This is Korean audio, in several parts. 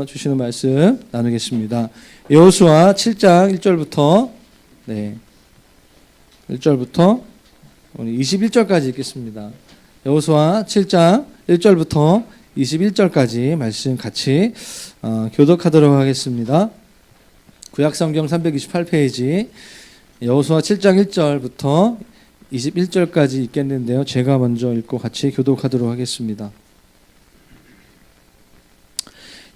주시는 말씀 나누겠습니다. 여호수아 7장 1절부터 1절부터 21절까지 읽겠습니다. 여호수아 7장 1절부터 21절까지 말씀 같이 교독하도록 하겠습니다. 구약성경 328페이지 여호수아 7장 1절부터 21절까지 읽겠는데요. 제가 먼저 읽고 같이 교독하도록 하겠습니다.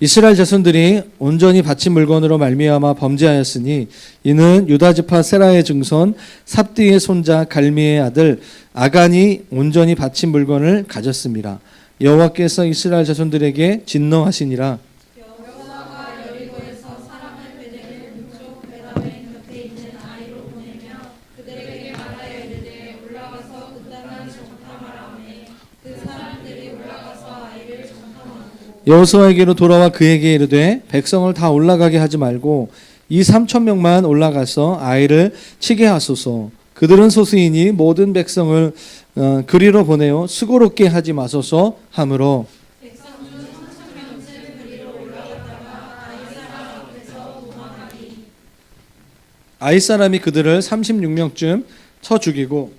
이스라엘 자손들이 온전히 바친 물건으로 말미암아 범죄하였으니 이는 유다 지파 세라의 증손 삽디의 손자 갈미의 아들 아간이 온전히 바친 물건을 가졌습니다. 여호와께서 이스라엘 자손들에게 진노하시니라. 여호수아가 여리고에서 사람을 베델 북쪽 베다벤 곁에 있는 아이로 보내며 그들에게 말하여 이르되 올라가서 그 땅을 정탐하라 하매 그 사람들이 올라가서 아이를 정탐하고 여호수아에게로 돌아와 그에게 이르되 백성을 다 올라가게 하지 말고 이 3,000명만 올라가서 아이를 치게 하소서. 그들은 소수이니 모든 백성을 그리로 보내어 수고롭게 하지 마소서 하므로 백성 중 3,000명쯤 그리로 올라갔다가 아이 사람 앞에서 도망하니 아이 사람이 그들을 36명쯤 쳐 죽이고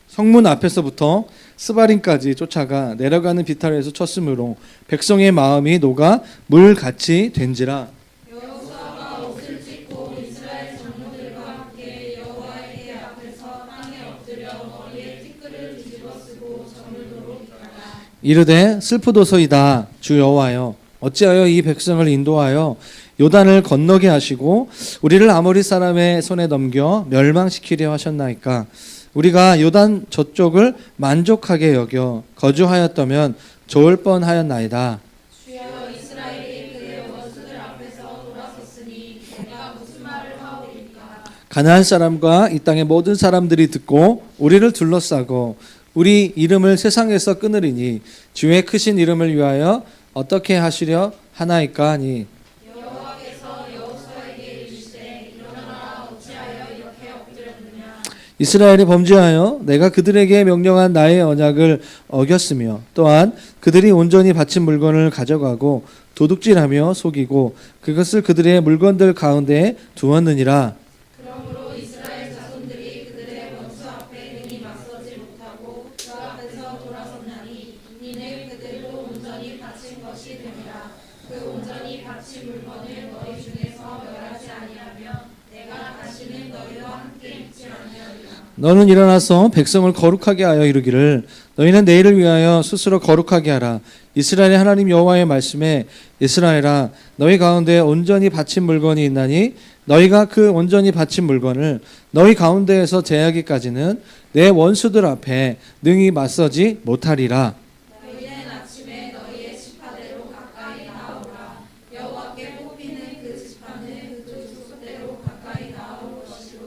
성문 앞에서부터 스바림까지 쫓아가 내려가는 비탈에서 쳤으므로 백성의 마음이 녹아 물같이 된지라. 여호수아가 옷을 찢고 이스라엘 장로들과 함께 여호와의 앞에서 땅에 엎드려 머리에 티끌을 뒤집어 쓰고 저물도록 하라. 이르되 슬프도소이다 주 여호와여 어찌하여 이 백성을 인도하여 요단을 건너게 하시고 우리를 아모리 사람의 손에 넘겨 멸망시키려 하셨나이까. 우리가 요단 저쪽을 만족하게 여겨 거주하였다면 좋을 뻔하였나이다. 주여 이스라엘이 그의 원수들 앞에서 돌아섰으니 내가 무슨 말을 하오리까. 가나안 사람과 이 땅의 모든 사람들이 듣고 우리를 둘러싸고 우리 이름을 세상에서 끊으리니 주의 크신 이름을 위하여 어떻게 하시려 하나이까 하니 여호와께서 여호수아에게 이르시되 일어나라 어찌하여 이렇게 엎드렸느냐. 이스라엘이 범죄하여 내가 그들에게 명령한 나의 언약을 어겼으며 또한 그들이 온전히 바친 물건을 가져가고 도둑질하며 속이고 그것을 그들의 물건들 가운데 두었느니라. 그러므로 이스라엘 자손들이 그들의 원수 앞에 능히 맞서지 못하고 그 앞에서 돌아섰나니 이는 그들도 온전히 바친 것이 됨이라. 그 온전히 바친 물건을 너희 중에서 멸하지 아니하며 내가 다시는 너희와 함께 있지 아니하리라. 너는 일어나서 백성을 거룩하게 하여 이르기를 너희는 내일을 위하여 스스로 거룩하게 하라. 이스라엘의 하나님 여호와의 말씀에 이스라엘아 너희 가운데 온전히 바친 물건이 있나니 너희가 그 온전히 바친 물건을 너희 가운데에서 제하기까지는 내 원수들 앞에 능히 맞서지 못하리라. 너희는 아침에 너희의 지파대로 가까이 나오라. 여호와께 뽑히는 그 지파는 그 족속대로 가까이 나올 것이요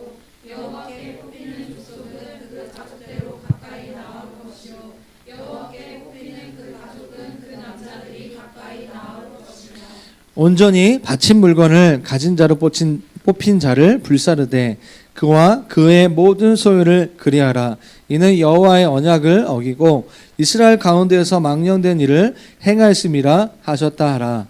여호와께 뽑히는 족속은 그 가족대로 가까이 나올 것이요 여호와께 뽑히는 그 가족은 그 남자들이 가까이 나올 것이라. 온전히 바친 물건을 가진 자로 뽑힌 자를 불사르되 그와 그의 모든 소유를 그리하라. 이는 여호와의 언약을 어기고 이스라엘 가운데에서 망령된 일을 행하였음이라 하셨다 하라.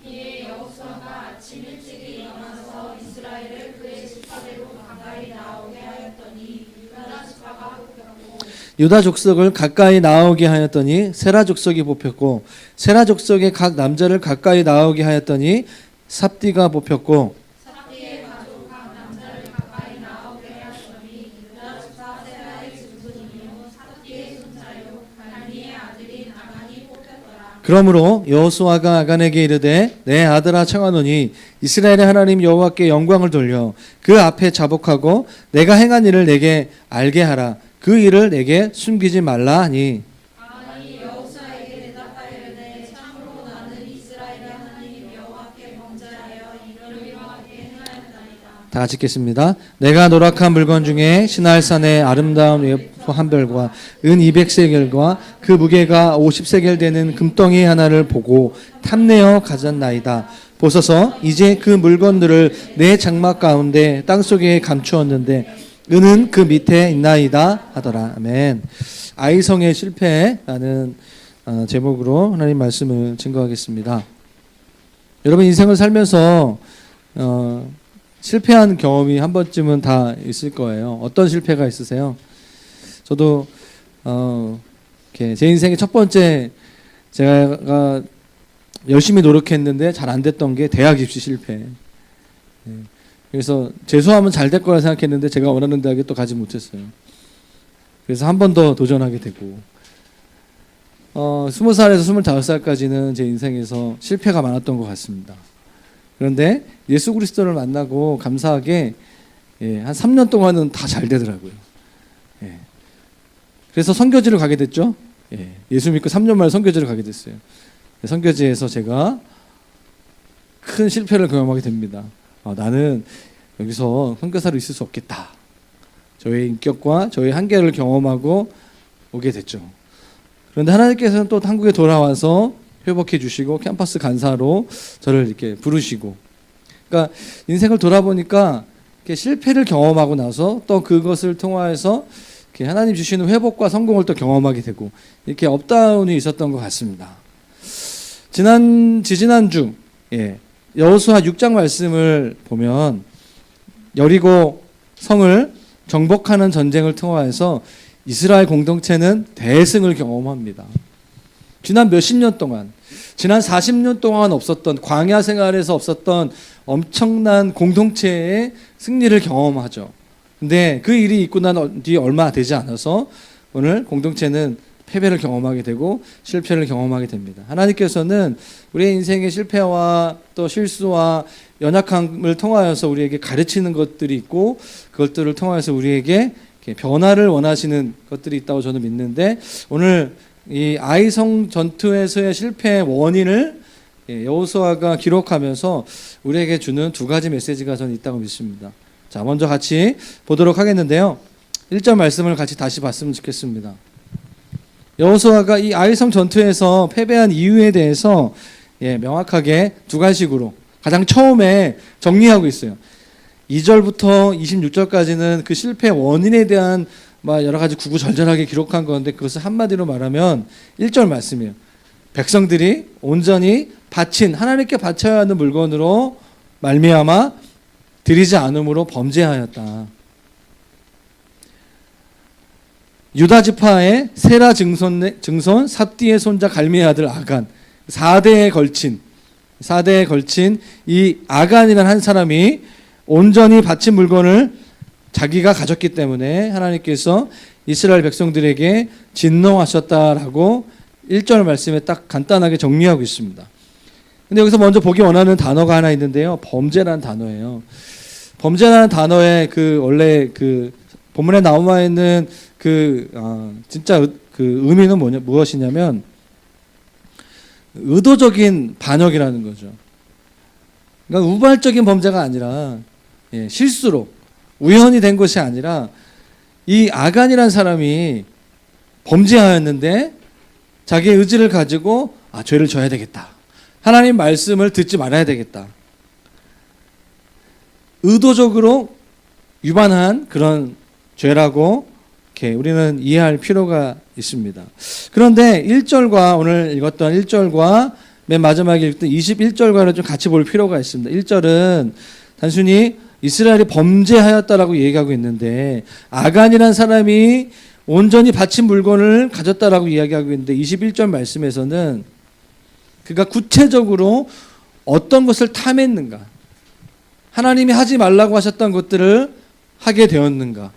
이에 여호수아가 아침 일찍이 일어나서 이스라엘을 그의 지파대로 가까이 나오게 하였더니 유다 지파가 뽑혔고 유다 족속을 가까이 나오게 하였더니 세라 족속이 뽑혔고 세라 족속의 각 남자를 가까이 나오게 하였더니 삽디가 뽑혔고 삽디의 가족 각 남자를 가까이 나오게 하였더니 유다 지파 세라의 증손이며 삽디의 손자요 갈미의 아들인 아간이 뽑혔더라. 그러므로 여호수아가 아간에게 이르되 내 아들아 청하노니 이스라엘의 하나님 여호와께 영광을 돌려 그 앞에 자복하고 내가 행한 일을 내게 알게 하라. 그 일을 내게 숨기지 말라 하니 아간이 여호수아에게 대답하이르되 참으로 나는 이스라엘의 하나님 여호와께 범죄하여 이러이러하게 행하였나이다. 다 같이 읽겠습니다. 내가 노력한 물건 중에 시날산의 아름다운 외포 한 별과 은 200세겔과 그 무게가 50세겔 되는 금덩이 하나를 보고 탐내어 가졌나이다. 보소서 이제 그 물건들을 내 장막 가운데 땅속에 감추었는데 은은 그 밑에 있나이다 하더라. 아멘. 아이성의 실패라는 제목으로 하나님 말씀을 증거하겠습니다. 여러분 인생을 살면서 실패한 경험이 한 번쯤은 다 있을 거예요. 어떤 실패가 있으세요? 저도 이렇게 제 인생의 첫 번째 제가 열심히 노력했는데 잘 안 됐던 게 대학 입시 실패. 그래서 재수하면 잘 될 거라 생각했는데 제가 원하는 대학에 또 가지 못했어요. 그래서 한 번 더 도전하게 되고 20살에서 25살까지는 제 인생에서 실패가 많았던 것 같습니다. 그런데 예수 그리스도를 만나고 감사하게 한 3년 동안은 다 잘 되더라고요. 그래서 선교지를 가게 됐죠. 예수 믿고 3년 만에 선교지를 가게 됐어요. 선교지에서 제가 큰 실패를 경험하게 됩니다. 나는 여기서 선교사로 있을 수 없겠다. 저의 인격과 저의 한계를 경험하고 오게 됐죠. 그런데 하나님께서는 또 한국에 돌아와서 회복해 주시고 캠퍼스 간사로 저를 이렇게 부르시고, 그러니까 인생을 돌아보니까 이렇게 실패를 경험하고 나서 또 그것을 통하여서 이렇게 하나님 주시는 회복과 성공을 또 경험하게 되고 이렇게 업다운이 있었던 것 같습니다. 지지난주 여호수아 6장 말씀을 보면 여리고 성을 정복하는 전쟁을 통하여서 이스라엘 공동체는 대승을 경험합니다. 지난 몇십 년 동안, 지난 40년 동안 없었던 광야 생활에서 없었던 엄청난 공동체의 승리를 경험하죠. 근데 그 일이 있고 난 뒤 얼마 되지 않아서 오늘 공동체는 패배를 경험하게 되고 실패를 경험하게 됩니다. 하나님께서는 우리의 인생의 실패와 또 실수와 연약함을 통하여서 우리에게 가르치는 것들이 있고 그것들을 통하여서 우리에게 변화를 원하시는 것들이 있다고 저는 믿는데, 오늘 이 아이성 전투에서의 실패의 원인을 여호수아가 기록하면서 우리에게 주는 두 가지 메시지가 저는 있다고 믿습니다. 자, 먼저 같이 보도록 하겠는데요. 1절 말씀을 같이 다시 봤으면 좋겠습니다. 여호수아가 이 아이성 전투에서 패배한 이유에 대해서 명확하게 두 가지식으로 가장 처음에 정리하고 있어요. 2절부터 26절까지는 그 실패 원인에 대한 여러 가지 구구절절하게 기록한 건데, 그것을 한마디로 말하면 1절 말씀이에요. 백성들이 온전히 바친, 하나님께 바쳐야 하는 물건으로 말미암아 드리지 않음으로 범죄하였다. 유다 지파의 세라 증손 삽디의 손자 갈미의 아들 아간, 4대에 걸친 이 아간이라는 한 사람이 온전히 바친 물건을 자기가 가졌기 때문에 하나님께서 이스라엘 백성들에게 진노하셨다라고 1절 말씀에 딱 간단하게 정리하고 있습니다. 근데 여기서 먼저 보기 원하는 단어가 하나 있는데요. 범죄라는 단어예요. 범죄라는 단어의 원래 본문에 나와 있는 진짜 의미는 무엇이냐면 의도적인 반역이라는 거죠. 그러니까 우발적인 범죄가 아니라 실수로 우연히 된 것이 아니라 이 아간이라는 사람이 범죄하였는데 자기의 의지를 가지고 죄를 져야 되겠다. 하나님 말씀을 듣지 말아야 되겠다. 의도적으로 위반한 그런 죄라고 이렇게 우리는 이해할 필요가 있습니다. 그런데 1절과 오늘 읽었던 1절과 맨 마지막에 읽던 21절과를 좀 같이 볼 필요가 있습니다. 1절은 단순히 이스라엘이 범죄하였다라고 얘기하고 있는데, 아간이라는 사람이 온전히 바친 물건을 가졌다라고 이야기하고 있는데, 21절 말씀에서는 그가 구체적으로 어떤 것을 탐했는가, 하나님이 하지 말라고 하셨던 것들을 하게 되었는가,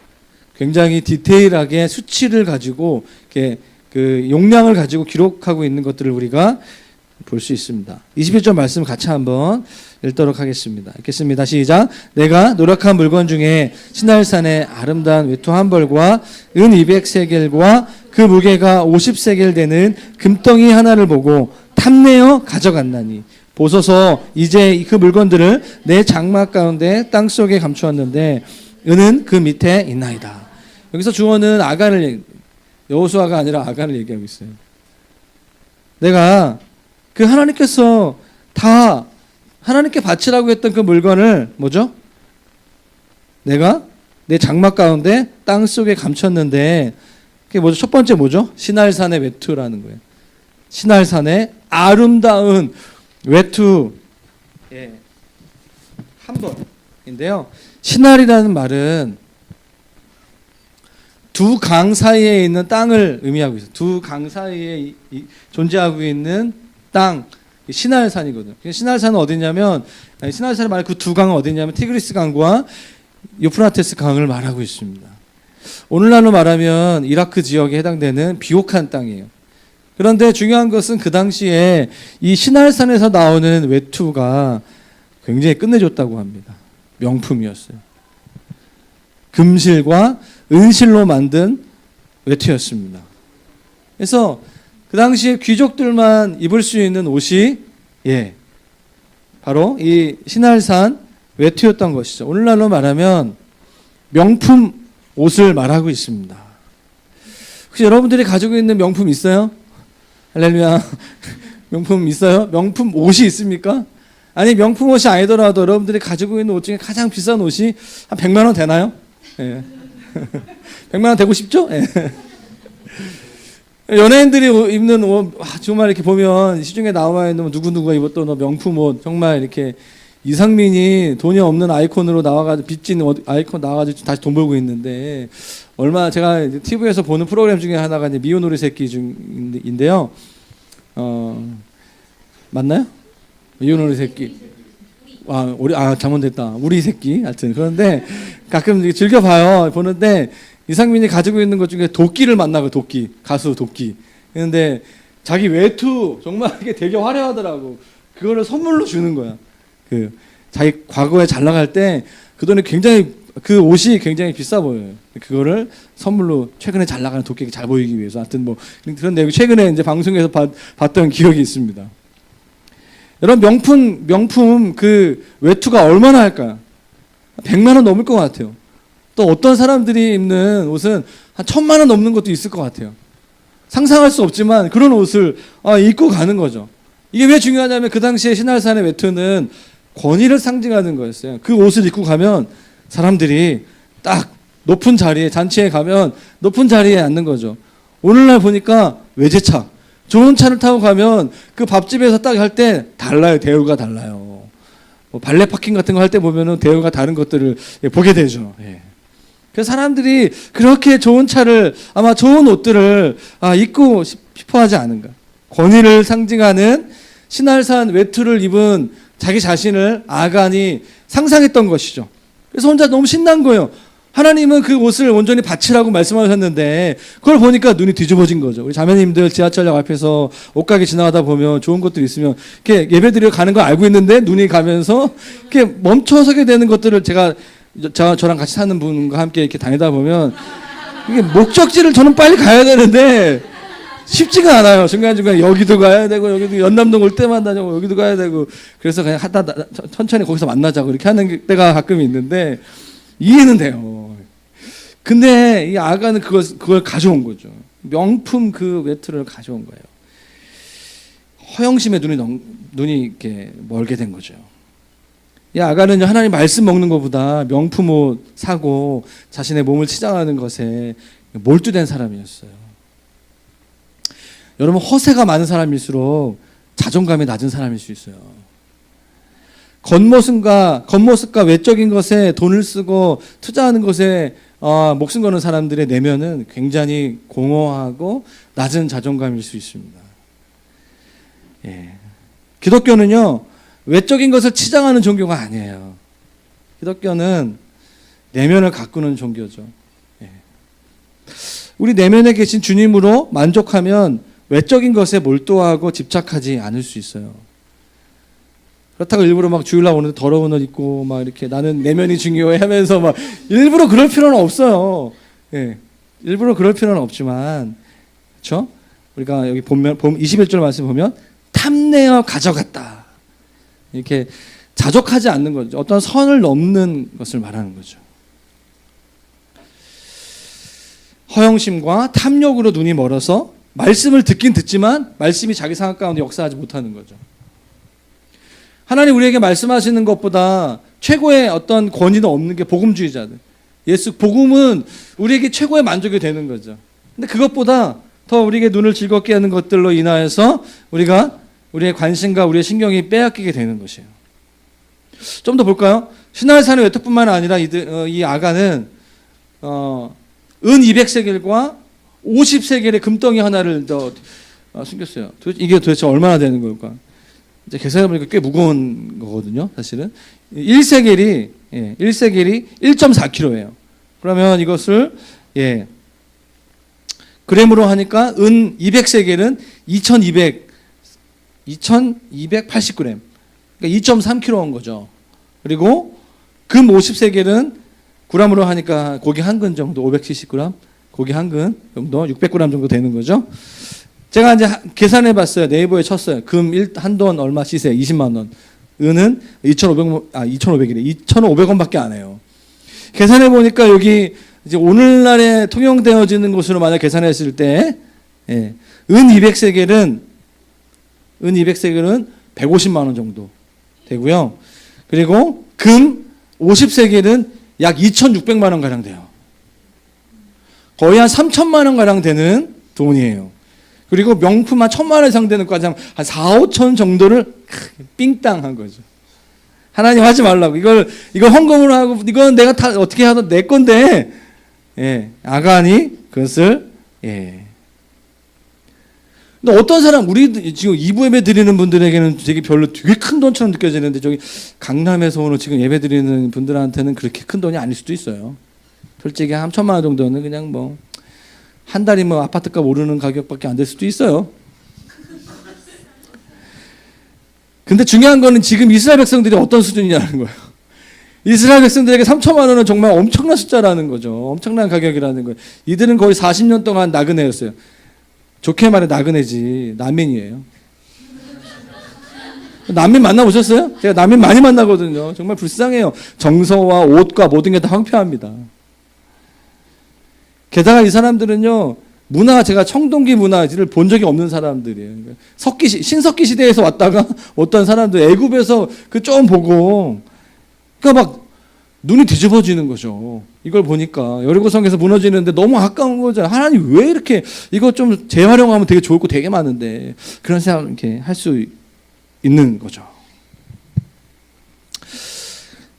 굉장히 디테일하게 수치를 가지고 이렇게 용량을 가지고 기록하고 있는 것들을 우리가 볼 수 있습니다. 21절 말씀 같이 한번 읽도록 하겠습니다. 읽겠습니다. 시작. 내가 노력한 물건 중에 시날산의 아름다운 외투 한 벌과 은 200세겔과 그 무게가 50세겔 되는 금덩이 하나를 보고 탐내어 가져갔나니, 보소서 이제 그 물건들을 내 장막 가운데 땅속에 감추었는데 은은 그 밑에 있나이다. 여기서 주어는 여호수아가 아니라 아간을 얘기하고 있어요. 내가 하나님께서 다 하나님께 바치라고 했던 그 물건을 뭐죠? 내가 내 장막 가운데 땅 속에 감췄는데, 그게 뭐죠? 첫 번째 뭐죠? 시날산의 외투라는 거예요. 시날산의 아름다운 외투, 예, 한 번인데요. 신할이라는 말은 두 강 사이에 있는 땅을 의미하고 있어요. 두 강 사이에 존재하고 있는 땅, 신할산이거든요. 신할산은 어디냐면, 신할산을 말해 그 두 강은 어디냐면 티그리스 강과 유프라테스 강을 말하고 있습니다. 오늘날로 말하면 이라크 지역에 해당되는 비옥한 땅이에요. 그런데 중요한 것은 그 당시에 이 신할산에서 나오는 외투가 굉장히 끝내줬다고 합니다. 명품이었어요. 금실과 은실로 만든 외투였습니다. 그래서 그 당시에 귀족들만 입을 수 있는 옷이 바로 이 신할산 외투였던 것이죠. 오늘날로 말하면 명품 옷을 말하고 있습니다. 혹시 여러분들이 가지고 있는 명품 있어요? 할렐루야. 명품 있어요? 명품 옷이 있습니까? 아니 명품 옷이 아니더라도 여러분들이 가지고 있는 옷 중에 가장 비싼 옷이 한 100만 원 되나요? 예. 100만 원 되고 싶죠? 예. 연예인들이 입는 옷 정말 이렇게 보면 시중에 나와 있는 누구누구가 입었던 명품 옷 정말 이렇게 이상민이 돈이 없는 아이콘으로 나와가지고 빚진 아이콘 나와가지고 다시 돈 벌고 있는데 얼마 제가 TV에서 보는 프로그램 중에 하나가 이제 미운 우리 새끼 중인데요. 맞나요? 미운 우리 새끼. 잘못됐다. 우리 새끼. 하여튼 그런데 가끔 즐겨 봐요. 보는데 이상민이 가지고 있는 것 중에 도끼를 만나고 도끼 가수 도끼. 그런데 자기 외투 정말 이게 되게 화려하더라고. 그거를 선물로 주는 거야. 자기 과거에 잘 나갈 때 그 돈이 굉장히 그 옷이 굉장히 비싸 보여요. 그거를 선물로 최근에 잘 나가는 도끼가 잘 보이기 위해서 하여튼 뭐 그런 내용 최근에 이제 방송에서 봤던 기억이 있습니다. 여러분 명품 그 외투가 얼마나 할까요? 100만 원 넘을 것 같아요. 또 어떤 사람들이 입는 옷은 한 1000만 원 넘는 것도 있을 것 같아요. 상상할 수 없지만 그런 옷을 입고 가는 거죠. 이게 왜 중요하냐면 그 당시에 신할산의 외투는 권위를 상징하는 거였어요. 그 옷을 입고 가면 사람들이 딱 높은 자리에 잔치에 가면 높은 자리에 앉는 거죠. 오늘날 보니까 외제차 좋은 차를 타고 가면 그 밥집에서 딱 할 때 달라요. 대우가 달라요. 뭐 발레 파킹 같은 거 할 때 보면은 대우가 다른 것들을 보게 되죠. 그래서 사람들이 그렇게 좋은 차를 아마 좋은 옷들을 입고 싶어 하지 않은가. 권위를 상징하는 신할산 외투를 입은 자기 자신을 아간이 상상했던 것이죠. 그래서 혼자 너무 신난 거예요. 하나님은 그 옷을 온전히 바치라고 말씀하셨는데 그걸 보니까 눈이 뒤집어진 거죠. 우리 자매님들 지하철역 앞에서 옷가게 지나가다 보면 좋은 것들이 있으면 이렇게 예배드리러 가는 걸 알고 있는데 눈이 가면서 이렇게 멈춰서게 되는 것들을 저랑 같이 사는 분과 함께 이렇게 다니다 보면 이게 목적지를 저는 빨리 가야 되는데 쉽지가 않아요. 중간중간 여기도 가야 되고 여기도 연남동 올 때마다 여기도 가야 되고 그래서 그냥 천천히 거기서 만나자고 이렇게 하는 때가 가끔 있는데 이해는 돼요. 근데 이 아가는 그걸 가져온 거죠. 명품 그 외투를 가져온 거예요. 허영심에 눈이 이렇게 멀게 된 거죠. 이 아가는 하나님 말씀 먹는 것보다 명품 옷 사고 자신의 몸을 치장하는 것에 몰두된 사람이었어요. 여러분 허세가 많은 사람일수록 자존감이 낮은 사람일 수 있어요. 겉모습과 외적인 것에 돈을 쓰고 투자하는 것에 목숨 거는 사람들의 내면은 굉장히 공허하고 낮은 자존감일 수 있습니다. 기독교는요 외적인 것을 치장하는 종교가 아니에요. 기독교는 내면을 가꾸는 종교죠. 우리 내면에 계신 주님으로 만족하면 외적인 것에 몰두하고 집착하지 않을 수 있어요. 그렇다고 일부러 막 주일날 오는데 더러운 옷 입고 막 이렇게 나는 내면이 중요해 하면서 막 일부러 그럴 필요는 없어요. 일부러 그럴 필요는 없지만, 그렇죠? 우리가 여기 보면 21절 말씀 보면 탐내어 가져갔다. 이렇게 자족하지 않는 거죠. 어떤 선을 넘는 것을 말하는 거죠. 허영심과 탐욕으로 눈이 멀어서 말씀을 듣긴 듣지만 말씀이 자기 생각 가운데 역사하지 못하는 거죠. 하나님 우리에게 말씀하시는 것보다 최고의 어떤 권위는 없는 게 복음주의자들. 복음은 우리에게 최고의 만족이 되는 거죠. 근데 그것보다 더 우리에게 눈을 즐겁게 하는 것들로 인하여서 우리가 우리의 관심과 우리의 신경이 빼앗기게 되는 것이에요. 좀 더 볼까요? 신할산의 외투뿐만 아니라 이 아간은 은 200세겔과 50세겔의 금덩이 하나를 더 숨겼어요. 이게 도대체 얼마나 되는 걸까? 이제 계산해보니까 꽤 무거운 거거든요, 사실은. 1세겔이 1.4kg예요. 그러면 이것을 그램으로 하니까 은 200세겔은 2280g. 그러니까 2.3kg인 거죠. 그리고 금 50세겔은 g으로 하니까 고기 한 근 정도, 570g, 고기 한 근 정도, 600g 정도 되는 거죠. 제가 이제 계산해 봤어요. 네이버에 쳤어요. 금 한 돈 얼마 시세? 20만 원. 은은 2,500이래. 2,500원밖에 안 해요. 계산해 보니까 여기 이제 오늘날에 통용되어지는 것으로 만약 계산했을 때, 은 200세겔은 150만 원 정도 되고요. 그리고 금 50세겔은 약 2,600만 원 가량 돼요. 거의 한 3천만 원 가량 되는 돈이에요. 그리고 명품 한 1,000만 원 이상 되는 과장 한 4, 5천 정도를 삥땅한 거죠. 하나님 하지 말라고. 이걸 헌금으로 하고 이건 내가 다 어떻게 하든 내 건데, 아간이 그것을 근데 어떤 사람 우리 지금 2부 예배 드리는 분들에게는 되게 큰 돈처럼 느껴지는데 저기 강남에서 오늘 지금 예배 드리는 분들한테는 그렇게 큰 돈이 아닐 수도 있어요. 솔직히 한 1,000만 원 정도는 그냥 뭐 한 달이 뭐 아파트값 오르는 가격밖에 안 될 수도 있어요. 근데 중요한 거는 지금 이스라엘 백성들이 어떤 수준이냐는 거예요. 이스라엘 백성들에게 3천만 원은 정말 엄청난 숫자라는 거죠. 엄청난 가격이라는 거예요. 이들은 거의 40년 동안 나그네였어요. 좋게 말해 나그네지 난민이에요. 난민 만나보셨어요? 제가 난민 많이 만나거든요. 정말 불쌍해요. 정서와 옷과 모든 게 다 황폐합니다. 게다가 이 사람들은요, 제가 청동기 문화를 본 적이 없는 사람들이에요. 신석기 시대에서 왔다가 어떤 사람들 애굽에서 그 좀 보고, 그러니까 막 눈이 뒤집어지는 거죠. 이걸 보니까 여리고성에서 무너지는데 너무 아까운 거잖아요. 하나님 왜 이렇게 이거 좀 재활용하면 되게 좋을 거 되게 많은데 그런 생각 이렇게 할 수 있는 거죠.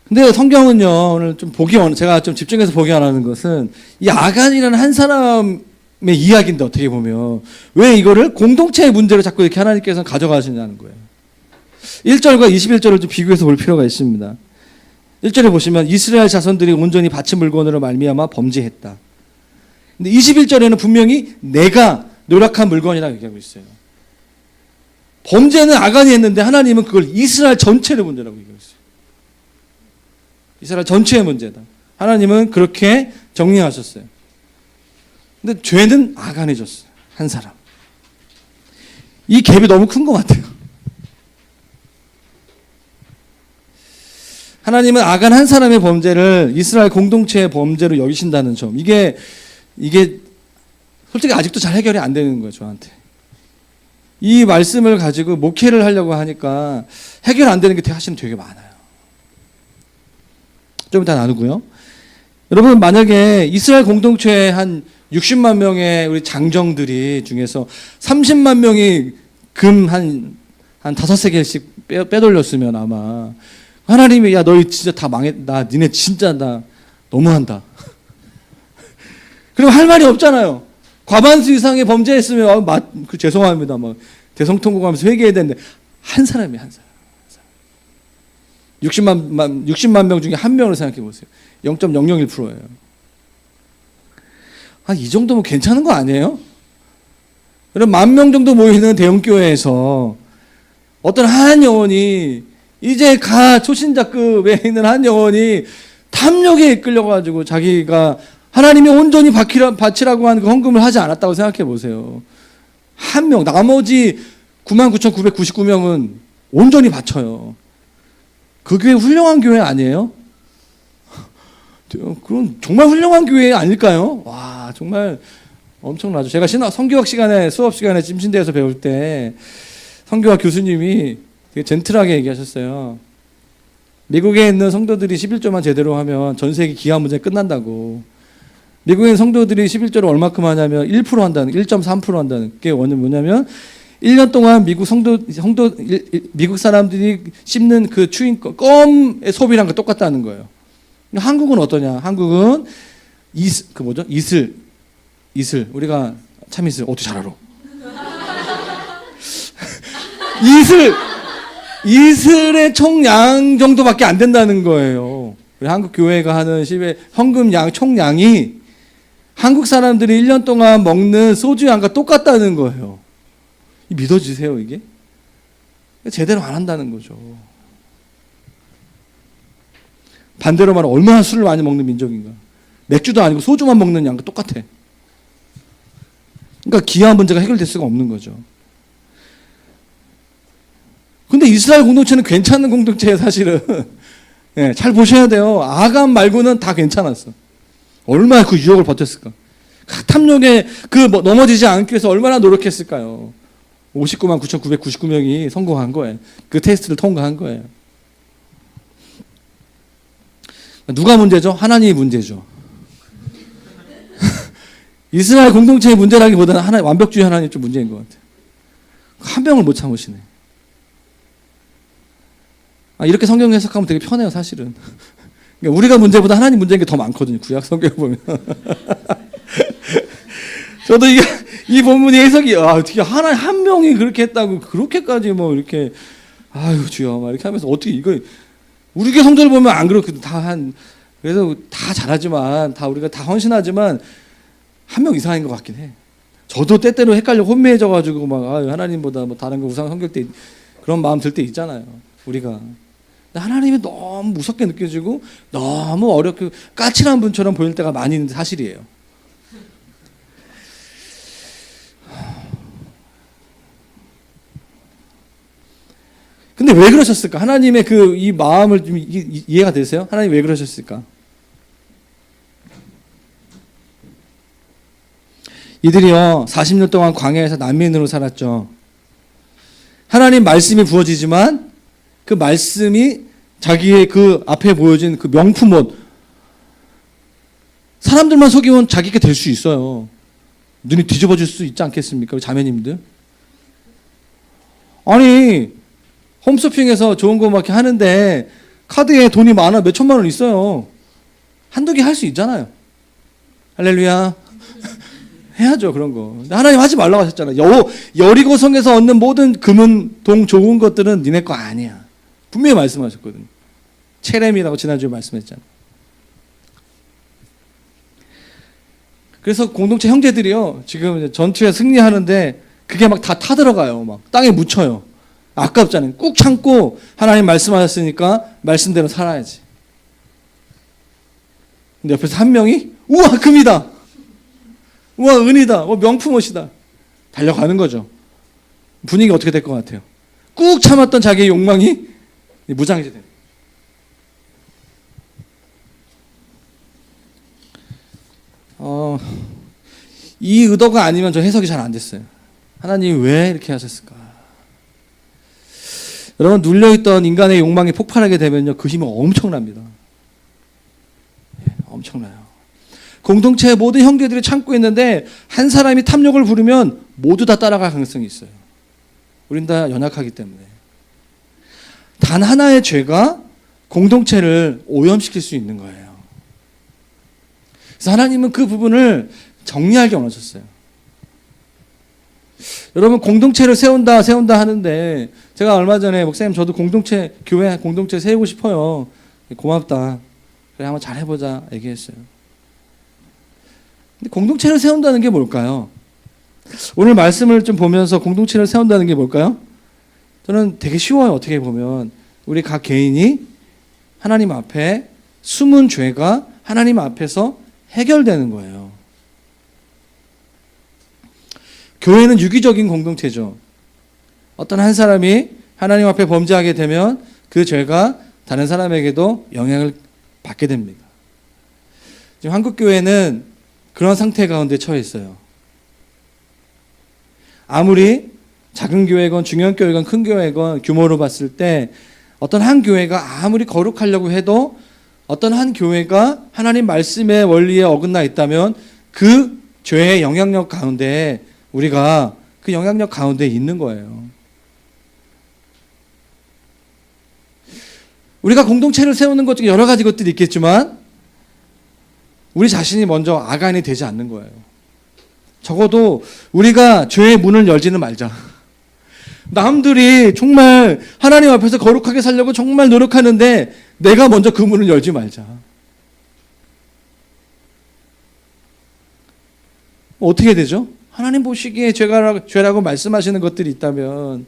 근데 성경은요, 오늘 좀 제가 좀 집중해서 보기 원하는 것은 이 아간이라는 한 사람의 이야기인데 어떻게 보면 왜 이거를 공동체의 문제로 자꾸 이렇게 하나님께서 가져가시냐는 거예요. 1절과 21절을 좀 비교해서 볼 필요가 있습니다. 1절에 보시면 이스라엘 자손들이 온전히 바친 물건으로 말미암아 범죄했다. 근데 21절에는 분명히 내가 노력한 물건이라고 얘기하고 있어요. 범죄는 아간이 했는데 하나님은 그걸 이스라엘 전체의 문제라고 얘기하고 있어요. 이스라엘 전체의 문제다. 하나님은 그렇게 정리하셨어요. 근데 죄는 아간이 졌어요. 한 사람. 이 갭이 너무 큰 것 같아요. 하나님은 아간 한 사람의 범죄를 이스라엘 공동체의 범죄로 여기신다는 점. 이게 솔직히 아직도 잘 해결이 안 되는 거예요, 저한테. 이 말씀을 가지고 목회를 하려고 하니까 해결 안 되는 게 사실은 되게 많아요. 좀 이따 나누고요. 여러분, 만약에 이스라엘 공동체에 한 60만 명의 우리 장정들이 중에서 30만 명이 금 한 5세겔씩 빼돌렸으면 아마 하나님이 야 너희 진짜 다 망했다. 니네 진짜 나 너무한다. 그럼 할 말이 없잖아요. 과반수 이상의 범죄했으면 죄송합니다. 막 대성통곡하면서 회개해야 되는데 한 사람이 한 사람. 60만 명 중에 한 명을 생각해 보세요. 0.001%예요. 이 정도면 괜찮은 거 아니에요? 그럼 10,000명 정도 모이는 대형교회에서 어떤 한 영혼이 이제 초신자급에 있는 한 영혼이 탐욕에 이끌려가지고 자기가 하나님이 온전히 바치라고 한 그 헌금을 하지 않았다고 생각해 보세요. 한 명, 나머지 99,999명은 온전히 바쳐요. 그 교회 훌륭한 교회 아니에요? 그건 정말 훌륭한 교회 아닐까요? 와, 정말 엄청나죠. 제가 성교학 시간에, 수업 시간에 찜신대에서 배울 때 성교학 교수님이 되게 젠틀하게 얘기하셨어요. 미국에 있는 성도들이 11조만 제대로 하면 전 세계 기아 문제 끝난다고. 미국에 있는 성도들이 11조를 얼마큼 하냐면 1% 한다는, 1.3% 한다는 게 뭐냐면 1년 동안 미국 사람들이 씹는 그 추잉 껌의 소비랑 똑같다는 거예요. 한국은 어떠냐? 한국은 이슬. 우리가 참이슬 어떻게 잘 알아? 이슬의 총량 정도밖에 안 된다는 거예요. 우리 한국 교회가 하는 헌금량 총량이 한국 사람들이 1년 동안 먹는 소주 양과 똑같다는 거예요. 믿어지세요, 이게? 제대로 안 한다는 거죠. 반대로 말하면 얼마나 술을 많이 먹는 민족인가. 맥주도 아니고 소주만 먹는 양과 똑같아. 그러니까 기아 문제가 해결될 수가 없는 거죠. 근데 이스라엘 공동체는 괜찮은 공동체예요, 사실은. 예, 잘 보셔야 돼요. 아간 말고는 다 괜찮았어. 얼마나 그 유혹을 버텼을까. 탐욕에 넘어지지 않기 위해서 얼마나 노력했을까요. 59만 9,999명이 성공한 거예요. 그 테스트를 통과한 거예요. 누가 문제죠? 하나님이 문제죠. 이스라엘 공동체의 문제라기보다는 완벽주의 하나님이 좀 문제인 것 같아요. 한 명을 못 참으시네. 이렇게 성경 해석하면 되게 편해요, 사실은. 그러니까 우리가 문제보다 하나님 문제인 게 더 많거든요, 구약 성경 보면. 저도 이 본문의 해석이, 어떻게 하나님 한 명이 그렇게 했다고, 그렇게까지 이렇게, 아유, 주여, 막 이렇게 하면서 어떻게 우리 교회 성도를 보면 안 그렇거든. 그래서 다 잘하지만, 우리가 다 헌신하지만, 한 명 이상인 것 같긴 해. 저도 때때로 헷갈려 혼미해져가지고, 하나님보다 다른 거 우상 성길 때, 그런 마음 들 때 있잖아요, 우리가. 하나님이 너무 무섭게 느껴지고 너무 어렵게 까칠한 분처럼 보일 때가 많이 있는 사실이에요. 근데 왜 그러셨을까? 하나님의 이 마음을 좀 이해가 되세요? 하나님 왜 그러셨을까? 이들이요 40년 동안 광야에서 난민으로 살았죠. 하나님 말씀이 부어지지만 그 말씀이 자기의 그 앞에 보여진 그 명품 옷, 사람들만 속이면 자기게 될 수 있어요. 눈이 뒤집어질 수 있지 않겠습니까? 자매님들. 아니 홈쇼핑에서 좋은 거 막 이렇게 하는데 카드에 돈이 많아 몇 천만 원 있어요. 한두 개 할 수 있잖아요. 할렐루야. 해야죠, 그런 거. 하나님 하지 말라고 하셨잖아요. 여리고성에서 얻는 모든 금은 동 좋은 것들은 니네 거 아니야. 분명히 말씀하셨거든요. 체렘이라고 지난주에 말씀했잖아요. 그래서 공동체 형제들이요, 지금 전투에 승리하는데 그게 막 다 타들어가요. 막 땅에 묻혀요. 아깝잖아요. 꾹 참고 하나님 말씀하셨으니까 말씀대로 살아야지. 근데 옆에서 한 명이 우와 금이다, 우와 은이다, 명품 옷이다, 달려가는 거죠. 분위기가 어떻게 될 것 같아요? 꾹 참았던 자기의 욕망이 무장해제 됩니다. 이 의도가 아니면 저 해석이 잘 안 됐어요. 하나님이 왜 이렇게 하셨을까? 여러분, 눌려있던 인간의 욕망이 폭발하게 되면요, 그 힘은 엄청납니다. 엄청나요. 공동체의 모든 형제들이 참고 있는데 한 사람이 탐욕을 부르면 모두 다 따라갈 가능성이 있어요. 우린 다 연약하기 때문에. 단 하나의 죄가 공동체를 오염시킬 수 있는 거예요. 그래서 하나님은 그 부분을 정리하게 원하셨어요. 여러분, 공동체를 세운다 하는데 제가 얼마 전에 목사님 저도 교회 공동체 세우고 싶어요. 고맙다. 그래 한번 잘 해보자 얘기했어요. 근데 공동체를 세운다는 게 뭘까요? 오늘 말씀을 좀 보면서 공동체를 세운다는 게 뭘까요? 저는 되게 쉬워요. 어떻게 보면 우리 각 개인이 하나님 앞에 숨은 죄가 하나님 앞에서 해결되는 거예요. 교회는 유기적인 공동체죠. 어떤 한 사람이 하나님 앞에 범죄하게 되면 그 죄가 다른 사람에게도 영향을 받게 됩니다. 지금 한국 교회는 그런 상태 가운데 처해 있어요. 아무리 작은 교회건 중형 교회건 큰 교회건 규모로 봤을 때 어떤 한 교회가 아무리 거룩하려고 해도 어떤 한 교회가 하나님 말씀의 원리에 어긋나 있다면 그 죄의 영향력 가운데 우리가 그 영향력 가운데 있는 거예요. 우리가 공동체를 세우는 것 중에 여러 가지 것들이 있겠지만 우리 자신이 먼저 아간이 되지 않는 거예요. 적어도 우리가 죄의 문을 열지는 말자. 남들이 정말 하나님 앞에서 거룩하게 살려고 정말 노력하는데 내가 먼저 그 문을 열지 말자. 어떻게 되죠? 하나님 보시기에 죄라고 말씀하시는 것들이 있다면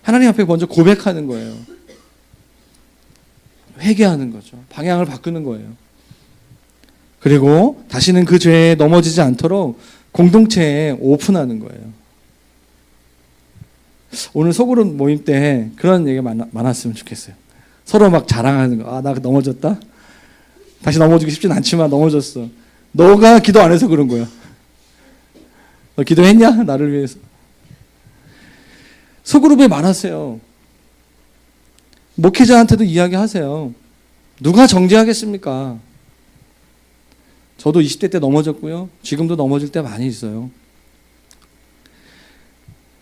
하나님 앞에 먼저 고백하는 거예요. 회개하는 거죠. 방향을 바꾸는 거예요. 그리고 다시는 그 죄에 넘어지지 않도록 공동체에 오픈하는 거예요. 오늘 소그룹 모임 때 그런 얘기가 많았으면 좋겠어요. 서로 막 자랑하는 거. 나 넘어졌다? 다시 넘어지기 쉽진 않지만 넘어졌어. 너가 기도 안 해서 그런 거야. 너 기도했냐? 나를 위해서. 소그룹에 많았어요. 목회자한테도 이야기하세요. 누가 정죄하겠습니까? 저도 20대 때 넘어졌고요. 지금도 넘어질 때 많이 있어요.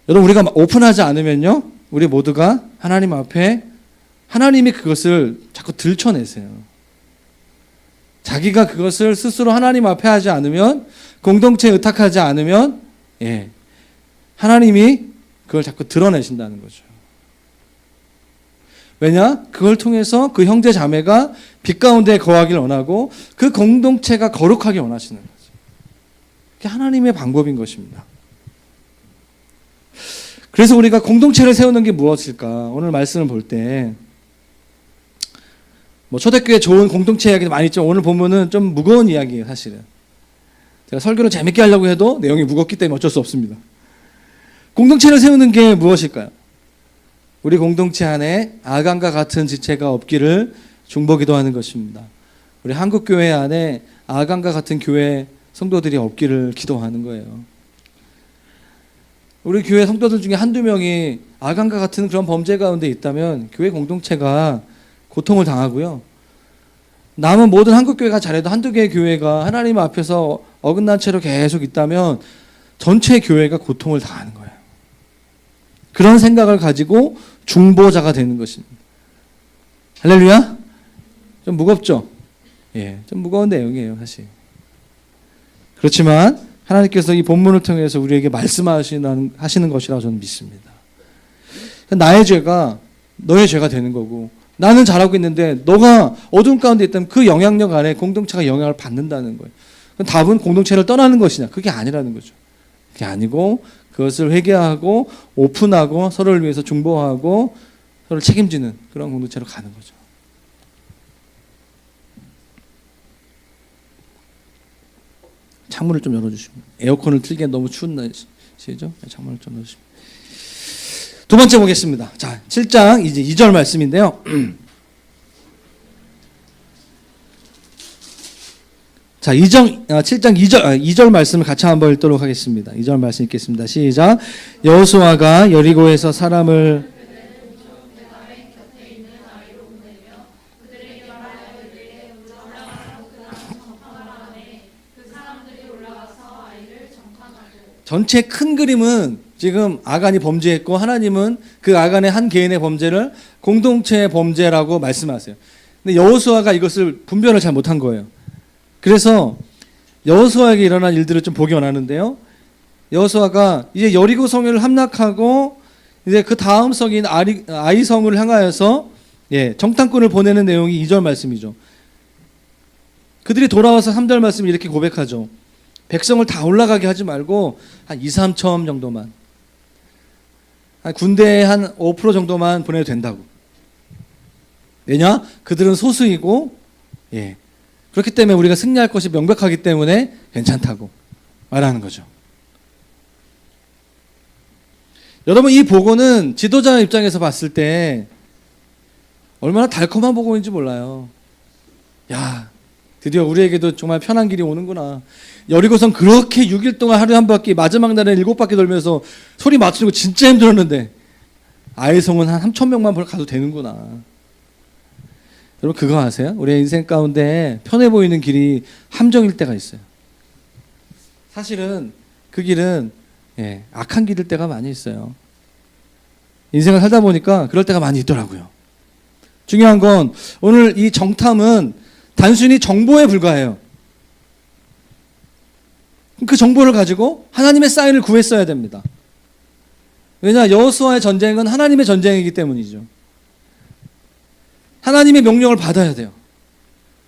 여러분, 우리가 오픈하지 않으면요, 우리 모두가 하나님 앞에 하나님이 그것을 자꾸 들춰내세요. 자기가 그것을 스스로 하나님 앞에 하지 않으면, 공동체에 의탁하지 않으면, 하나님이 그걸 자꾸 드러내신다는 거죠. 왜냐? 그걸 통해서 그 형제 자매가 빛 가운데 거하길 원하고 그 공동체가 거룩하게 원하시는 거죠. 그게 하나님의 방법인 것입니다. 그래서 우리가 공동체를 세우는 게 무엇일까? 오늘 말씀을 볼 때 초대교회 좋은 공동체 이야기도 많이 있죠. 오늘 보면은 좀 무거운 이야기예요, 사실은. 제가 설교를 재밌게 하려고 해도 내용이 무겁기 때문에 어쩔 수 없습니다. 공동체를 세우는 게 무엇일까요? 우리 공동체 안에 아간과 같은 지체가 없기를 중보기도하는 것입니다. 우리 한국교회 안에 아간과 같은 교회 성도들이 없기를 기도하는 거예요. 우리 교회 성도들 중에 한두 명이 아간과 같은 그런 범죄 가운데 있다면 교회 공동체가 고통을 당하고요. 남은 모든 한국교회가 잘해도 한두 개의 교회가 하나님 앞에서 어긋난 채로 계속 있다면 전체 교회가 고통을 당하는 거예요. 그런 생각을 가지고 중보자가 되는 것입니다. 할렐루야? 좀 무겁죠? 좀 무거운 내용이에요, 사실. 그렇지만 하나님께서 이 본문을 통해서 우리에게 말씀하시는 것이라고 저는 믿습니다. 나의 죄가 너의 죄가 되는 거고 나는 잘하고 있는데 너가 어두운 가운데 있다면 그 영향력 안에 공동체가 영향을 받는다는 거예요. 그럼 답은 공동체를 떠나는 것이냐? 그게 아니라는 거죠. 그게 아니고 그것을 회개하고 오픈하고 서로를 위해서 중보하고 서로를 책임지는 그런 공동체로 가는 거죠. 창문을 좀 열어주시면, 에어컨을 틀기엔 너무 추운 날씨죠? 창문을 좀 열어주시면. 두 번째 보겠습니다. 자, 7장 이제 2절 말씀인데요. 자, 7장 2절 말씀을 같이 한번 읽도록 하겠습니다. 2절 말씀 읽겠습니다. 시작. 여호수아가 여리고에서 사람을 전체 큰 그림은 지금 아간이 범죄했고 하나님은 그 아간의 한 개인의 범죄를 공동체의 범죄라고 말씀하세요. 근데 여호수아가 이것을 분별을 잘 못한 거예요. 그래서 여호수아에게 일어난 일들을 좀 보기 원하는데요. 여호수아가 이제 여리고 성을 함락하고 이제 그 다음 성인 아이 성을 향하여서 정탐꾼을 보내는 내용이 2절 말씀이죠. 그들이 돌아와서 3절 말씀을 이렇게 고백하죠. 백성을 다 올라가게 하지 말고 한 2, 3천 정도만, 한 군대에 한 5% 정도만 보내도 된다고. 왜냐? 그들은 소수이고 그렇기 때문에 우리가 승리할 것이 명백하기 때문에 괜찮다고 말하는 거죠. 여러분, 이 보고는 지도자 입장에서 봤을 때 얼마나 달콤한 보고인지 몰라요. 야, 드디어 우리에게도 정말 편한 길이 오는구나. 여리고성 그렇게 6일 동안 하루에 한 바퀴, 마지막 날에 7바퀴 돌면서 소리 맞추는 거 진짜 힘들었는데 아이성은 한 3,000명만 가도 되는구나. 여러분, 그거 아세요? 우리의 인생 가운데 편해 보이는 길이 함정일 때가 있어요. 사실은 그 길은 악한 길일 때가 많이 있어요. 인생을 살다 보니까 그럴 때가 많이 있더라고요. 중요한 건 오늘 이 정탐은 단순히 정보에 불과해요. 그 정보를 가지고 하나님의 사인을 구했어야 됩니다. 왜냐, 여호수아의 전쟁은 하나님의 전쟁이기 때문이죠. 하나님의 명령을 받아야 돼요.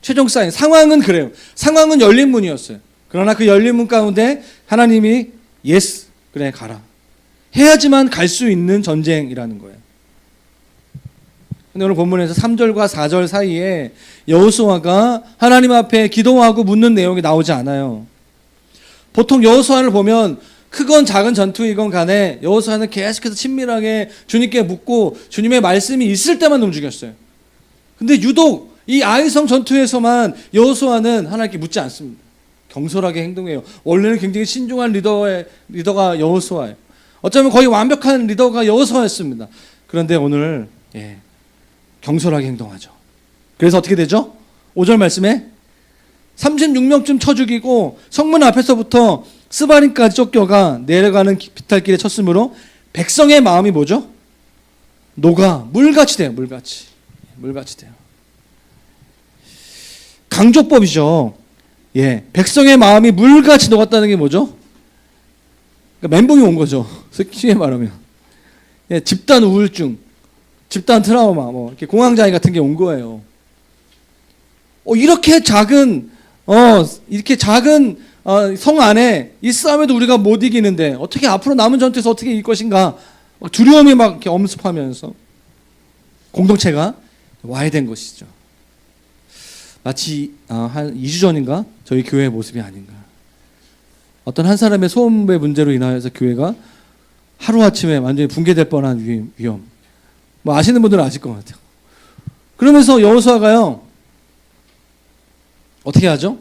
최종 사인, 상황은 그래요. 상황은 열린 문이었어요. 그러나 그 열린 문 가운데 하나님이 예스, 그래 가라, 해야지만 갈 수 있는 전쟁이라는 거예요. 근데 오늘 본문에서 3절과 4절 사이에 여호수아가 하나님 앞에 기도하고 묻는 내용이 나오지 않아요. 보통 여호수아를 보면 크건 작은 전투이건 간에 여호수아는 계속해서 친밀하게 주님께 묻고 주님의 말씀이 있을 때만 움직였어요. 근데 유독 이 아이성 전투에서만 여호수아는 하나님께 묻지 않습니다. 경솔하게 행동해요. 원래는 굉장히 신중한 리더가 여호수아예요. 어쩌면 거의 완벽한 리더가 여호수아였습니다. 그런데 오늘 경솔하게 행동하죠. 그래서 어떻게 되죠? 5절 말씀에 36명쯤 쳐 죽이고 성문 앞에서부터 스바림까지 쫓겨가 내려가는 비탈길에 쳤으므로 백성의 마음이 뭐죠? 녹아 물같이 돼요. 물같이 돼요. 강조법이죠. 백성의 마음이 물같이 녹았다는 게 뭐죠? 그러니까 멘붕이 온 거죠. 쉽게 말하면 집단 우울증, 집단 트라우마, 이렇게 공황장애 같은 게 온 거예요. 이렇게 작은 성 안에 이 싸움에도 우리가 못 이기는데 어떻게 앞으로 남은 전투에서 어떻게 이길 것인가, 두려움이 막 이렇게 엄습하면서 공동체가 와야 된 것이죠. 마치 한 2주 전인가 저희 교회의 모습이 아닌가. 어떤 한 사람의 소음의 문제로 인하여서 교회가 하루아침에 완전히 붕괴될 뻔한 위험. 아시는 분들은 아실 것 같아요. 그러면서 여호수아가요 어떻게 하죠?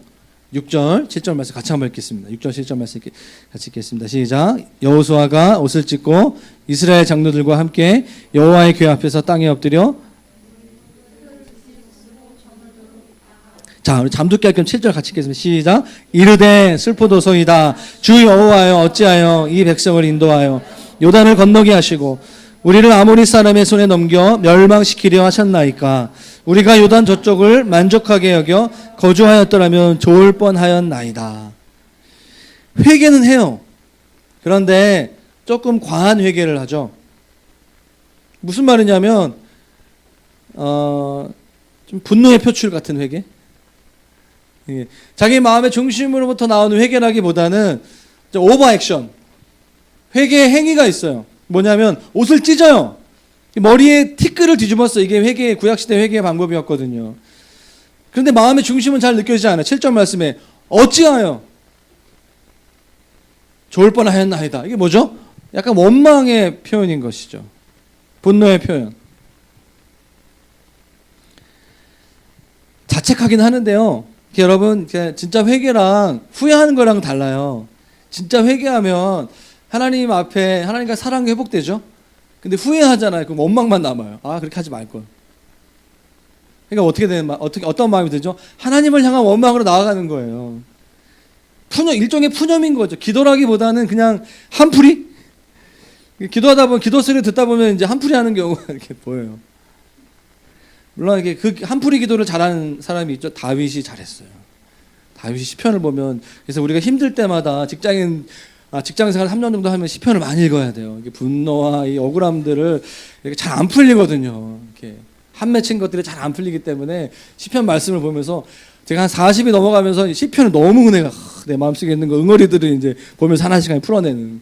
6절, 7절 말씀 같이 한번 읽겠습니다. 6절, 7절 말씀 같이 읽겠습니다. 시작. 여호수아가 옷을 찢고 이스라엘 장로들과 함께 여호와의 궤 앞에서 땅에 엎드려, 자, 우리 잠듣게 할 겸 7절 같이 읽겠습니다. 시작. 이르되 슬프도소이다. 주 여호와여, 어찌하여 이 백성을 인도하여 요단을 건너게 하시고 우리를 아모리 사람의 손에 넘겨 멸망시키려 하셨나이까. 우리가 요단 저쪽을 만족하게 여겨 거주하였더라면 좋을 뻔하였나이다. 회개는 해요. 그런데 조금 과한 회개를 하죠. 무슨 말이냐면 좀 분노의 표출 같은 회개. 자기 마음의 중심으로부터 나오는 회개라기보다는 오버 액션, 회개의 행위가 있어요. 뭐냐면 옷을 찢어요. 머리에 티끌을 뒤집었어요. 이게 회개의, 구약시대 회개의 방법이었거든요. 그런데 마음의 중심은 잘 느껴지지 않아요. 7절 말씀에 어찌하여 좋을 뻔하였나이다. 이게 뭐죠? 약간 원망의 표현인 것이죠. 분노의 표현. 자책하긴 하는데요. 여러분, 진짜 회개랑 후회하는 거랑 달라요. 진짜 회개하면 하나님 앞에 하나님과 사랑이 회복되죠. 근데 후회하잖아요. 그럼 원망만 남아요. 그렇게 하지 말걸. 그러니까 어떤 마음이 들죠? 하나님을 향한 원망으로 나아가는 거예요. 일종의 푸념인 거죠. 기도라기보다는 그냥 한풀이? 기도하다 보면, 기도 소리를 듣다 보면 이제 한풀이 하는 경우가 이렇게 보여요. 물론 이게 그 한풀이 기도를 잘하는 사람이 있죠. 다윗이 잘했어요. 다윗이 시편을 보면, 그래서 우리가 힘들 때마다 직장 생활 3년 정도 하면 시편을 많이 읽어야 돼요. 이게 분노와 이 억울함들을 잘 안 풀리거든요. 이렇게 한 맺힌 것들이 잘 안 풀리기 때문에 시편 말씀을 보면서 제가 한 40이 넘어가면서 시편을 너무 은혜가 내 마음속에 있는 거 응어리들을 이제 보면서 하나씩 풀어내는.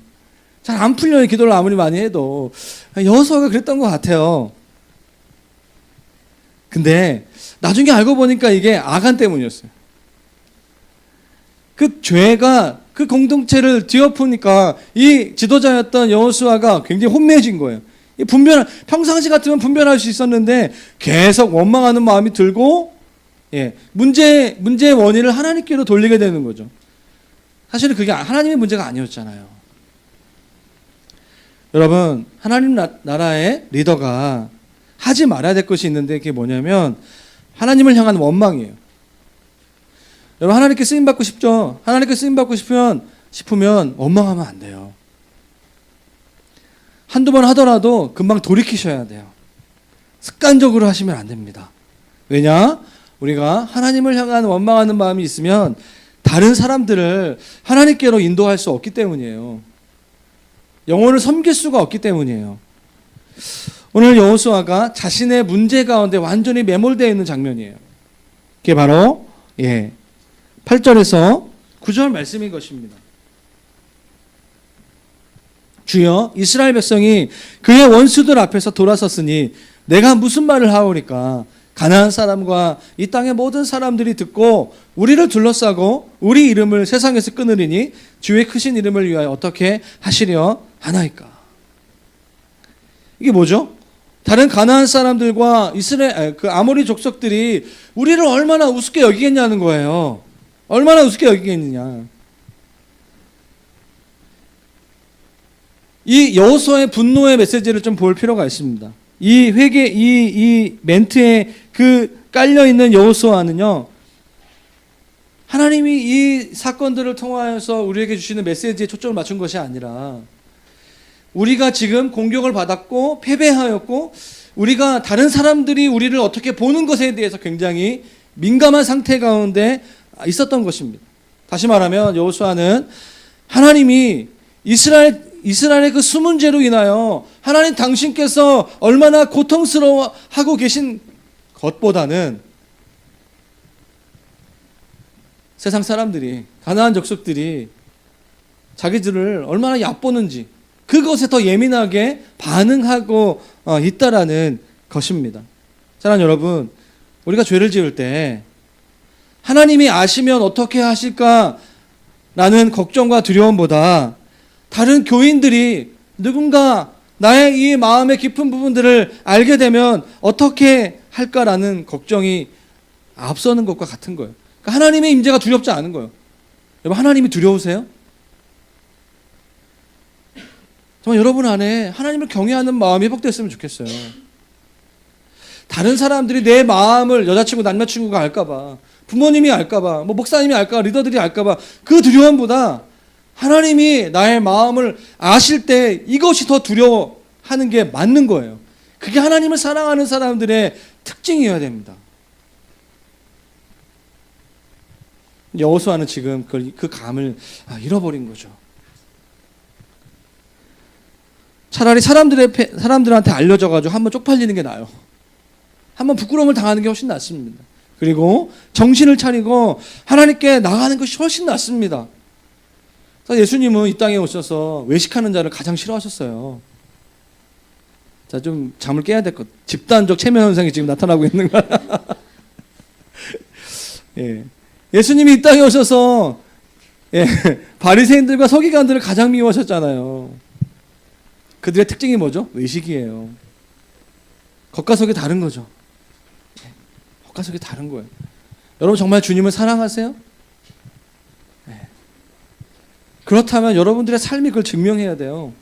잘 안 풀려요. 기도를 아무리 많이 해도. 여호수아가 그랬던 것 같아요. 근데 나중에 알고 보니까 이게 아간 때문이었어요. 그 죄가 그 공동체를 뒤엎으니까 이 지도자였던 여호수아가 굉장히 혼미해진 거예요. 평상시 같으면 분별할 수 있었는데 계속 원망하는 마음이 들고, 문제의 원인을 하나님께로 돌리게 되는 거죠. 사실은 그게 하나님의 문제가 아니었잖아요. 여러분, 하나님 나라의 리더가 하지 말아야 될 것이 있는데 그게 뭐냐면 하나님을 향한 원망이에요. 여러분, 하나님께 쓰임받고 싶죠? 하나님께 쓰임받고 싶으면 원망하면 안 돼요. 한두 번 하더라도 금방 돌이키셔야 돼요. 습관적으로 하시면 안 됩니다. 왜냐? 우리가 하나님을 향한 원망하는 마음이 있으면 다른 사람들을 하나님께로 인도할 수 없기 때문이에요. 영혼을 섬길 수가 없기 때문이에요. 오늘 여호수아가 자신의 문제 가운데 완전히 매몰되어 있는 장면이에요. 그게 바로 8절에서 9절 말씀인 것입니다. 주여, 이스라엘 백성이 그의 원수들 앞에서 돌아섰으니 내가 무슨 말을 하오리까? 가나안 사람과 이 땅의 모든 사람들이 듣고 우리를 둘러싸고 우리 이름을 세상에서 끊으리니 주의 크신 이름을 위하여 어떻게 하시려 하나이까? 이게 뭐죠? 다른 가나안 사람들과 그 아모리 족속들이 우리를 얼마나 우습게 여기겠냐는 거예요. 얼마나 우습게 여기겠느냐. 이 여호수아의 분노의 메시지를 좀 볼 필요가 있습니다. 이 회개, 이 멘트에 그 깔려있는 여호수아는요, 하나님이 이 사건들을 통하여서 우리에게 주시는 메시지에 초점을 맞춘 것이 아니라 우리가 지금 공격을 받았고 패배하였고 우리가 다른 사람들이 우리를 어떻게 보는 것에 대해서 굉장히 민감한 상태 가운데 있었던 것입니다. 다시 말하면 여호수아는 하나님이 이스라엘의 그 숨은 죄로 인하여 하나님 당신께서 얼마나 고통스러워하고 계신 것보다는 세상 사람들이, 가나안 족속들이 자기들을 얼마나 얕보는지 그것에 더 예민하게 반응하고 있다라는 것입니다. 사랑하는 여러분, 우리가 죄를 지을 때 하나님이 아시면 어떻게 하실까라는 걱정과 두려움보다 다른 교인들이 누군가 나의 이 마음의 깊은 부분들을 알게 되면 어떻게 할까라는 걱정이 앞서는 것과 같은 거예요. 그러니까 하나님의 임재가 두렵지 않은 거예요. 여러분, 하나님이 두려우세요? 정말 여러분 안에 하나님을 경외하는 마음이 회복됐으면 좋겠어요. 다른 사람들이 내 마음을 여자친구, 남자친구가 알까봐, 부모님이 알까봐, 목사님이 알까봐, 리더들이 알까봐 그 두려움보다 하나님이 나의 마음을 아실 때 이것이 더 두려워하는 게 맞는 거예요. 그게 하나님을 사랑하는 사람들의 특징이어야 됩니다. 여호수아는 지금 그 감을 잃어버린 거죠. 차라리 사람들한테 알려져가지고 한번 쪽팔리는 게 나아요. 한번 부끄러움을 당하는 게 훨씬 낫습니다. 그리고 정신을 차리고 하나님께 나가는 것이 훨씬 낫습니다. 예수님은 이 땅에 오셔서 외식하는 자를 가장 싫어하셨어요. 자, 좀 잠을 깨야 될 것. 집단적 체면 현상이 지금 나타나고 있는 거야. 예수님이 이 땅에 오셔서 바리새인들과 서기관들을 가장 미워하셨잖아요. 그들의 특징이 뭐죠? 외식이에요. 겉과 속이 다른 거죠. 겉과 속이 다른 거예요. 여러분 정말 주님을 사랑하세요? 그렇다면 여러분들의 삶이 그걸 증명해야 돼요.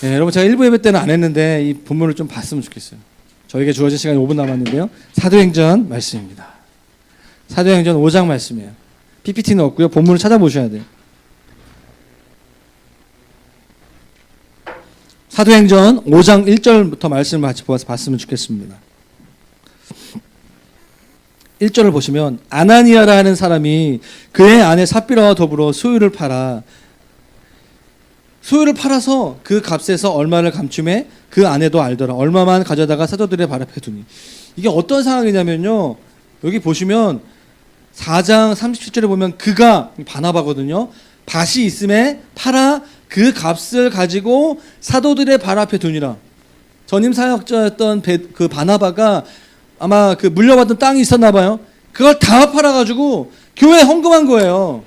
여러분 제가 1부 예배 때는 안 했는데 이 본문을 좀 봤으면 좋겠어요. 저에게 주어진 시간이 5분 남았는데요. 사도행전 말씀입니다. 사도행전 5장 말씀이에요. PPT는 없고요. 본문을 찾아보셔야 돼요. 사도행전 5장 1절부터 말씀을 같이 봤으면 좋겠습니다. 1절을 보시면 아나니아라는 사람이 그의 아내 삽비라와 더불어 소유를 팔아서 그 값에서 얼마를 감춤해 그 아내도 알더라. 얼마만 가져다가 사도들의 발 앞에 두니. 이게 어떤 상황이냐면요. 여기 보시면 4장 37절에 보면 그가 바나바거든요. 밭이 있음에 팔아 그 값을 가지고 사도들의 발 앞에 두니라. 전임 사역자였던 그 바나바가 아마 그 물려받은 땅이 있었나 봐요. 그걸 다 팔아가지고 교회에 헌금한 거예요.